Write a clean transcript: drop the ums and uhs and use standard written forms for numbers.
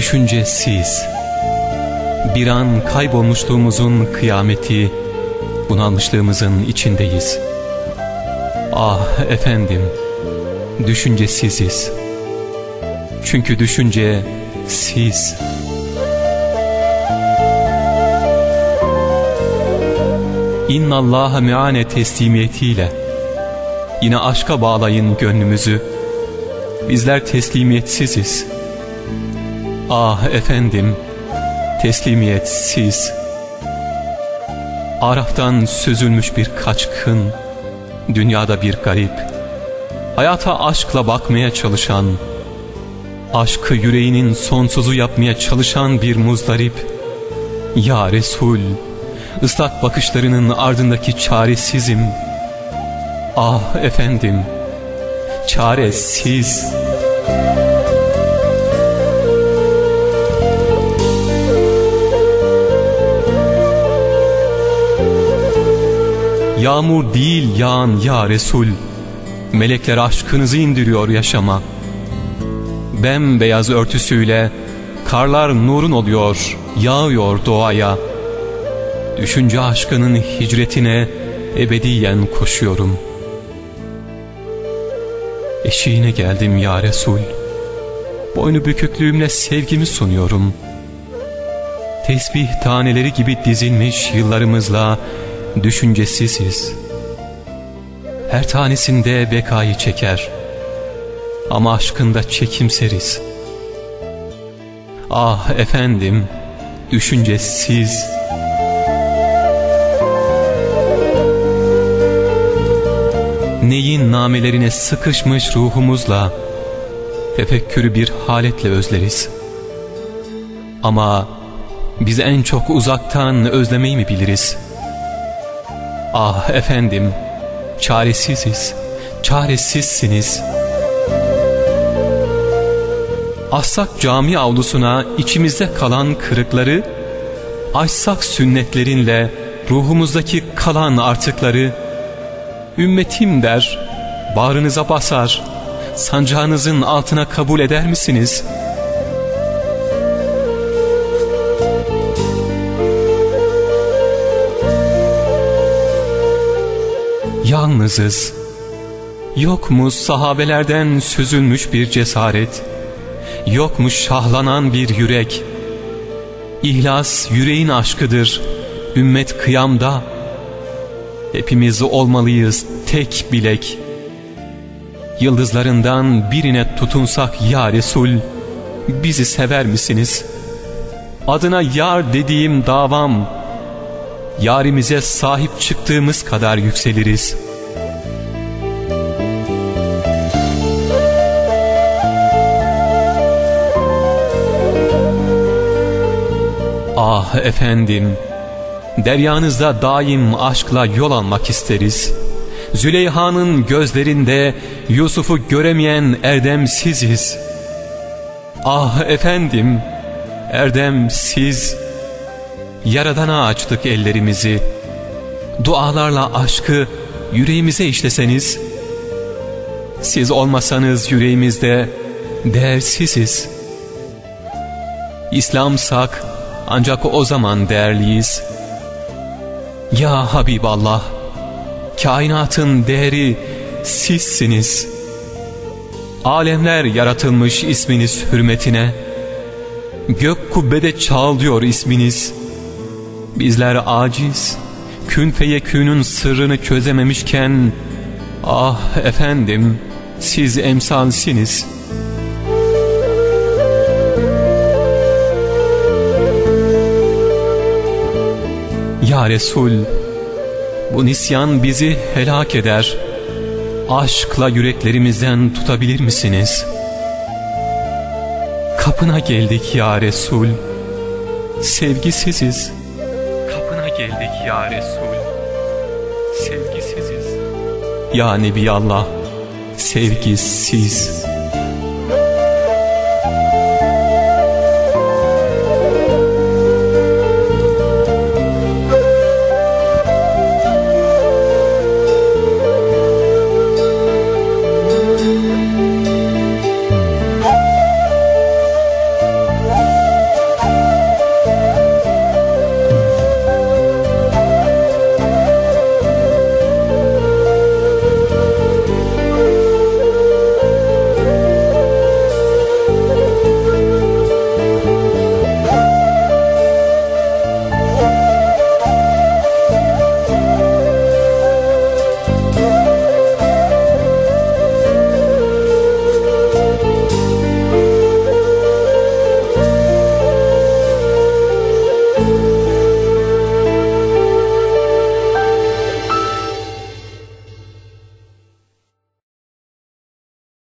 Düşünce Siz. Bir an kaybolmuşluğumuzun kıyameti, bunalmışlığımızın içindeyiz. Ah efendim, düşüncesiziz. Çünkü düşünce siz. İnnallahe meana teslimiyetiyle. Yine aşka bağlayın gönlümüzü. Bizler teslimiyetsiziz. Ah efendim, teslimiyetsiz. Araftan süzülmüş bir kaçkın, dünyada bir garip. Hayata aşkla bakmaya çalışan, aşkı yüreğinin sonsuzu yapmaya çalışan bir muzdarip. Ya Resul, ıslak bakışlarının ardındaki çaresizim. Ah efendim, çaresiz. Yağmur değil yağan ya Resul, melekler aşkınızı indiriyor yaşama. Bembeyaz örtüsüyle karlar nurun oluyor, yağıyor doğaya. Düşünce aşkının hicretine ebediyen koşuyorum. Eşiğine geldim ya Resul, boynu büküklüğümle sevgimi sunuyorum. Tesbih taneleri gibi dizilmiş yıllarımızla düşüncesisiz. Her tanesinde bekayı çeker, ama aşkında çekimseriz. Ah efendim, düşüncesiz. Neyin namelerine sıkışmış ruhumuzla tefekkürü bir haletle özleriz. Ama biz en çok uzaktan özlemeyi mi biliriz? Ah efendim, çaresiziz, çaresizsiniz. Assak cami avlusuna içimizde kalan kırıkları, açsak sünnetlerinle ruhumuzdaki kalan artıkları, ümmetim der, bağrınıza basar, sancağınızın altına kabul eder misiniz? Yalnızız. Yok mu sahabelerden süzülmüş bir cesaret? Yok mu şahlanan bir yürek? İhlas yüreğin aşkıdır, ümmet kıyamda. Hepimiz olmalıyız tek bilek. Yıldızlarından birine tutunsak ya Resul, bizi sever misiniz? Adına yar dediğim davam, yarimize sahip çıktığımız kadar yükseliriz. Ah efendim, deryanızda daim aşkla yol almak isteriz. Züleyha'nın gözlerinde Yusuf'u göremeyen erdemsiziz. Ah efendim, erdemsiz. Yaradana açtık ellerimizi. Dualarla aşkı yüreğimize işleseniz, siz olmasanız yüreğimizde değersiziz. İslamsak ancak o zaman değerliyiz. Ya Habiballah, kainatın değeri sizsiniz. Alemler yaratılmış isminiz hürmetine. Gök kubbede çağlıyor isminiz. Bizler aciz, kün feyekünün sırrını çözememişken, ah efendim, siz emsalsiniz. Ya Resul, bu nisyan bizi helak eder. Aşkla yüreklerimizden tutabilir misiniz? Kapına geldik ya Resul, sevgisiziz. Kapına geldik ya Resul, sevgisiziz. Ya Nebiyallah, sevgisiz.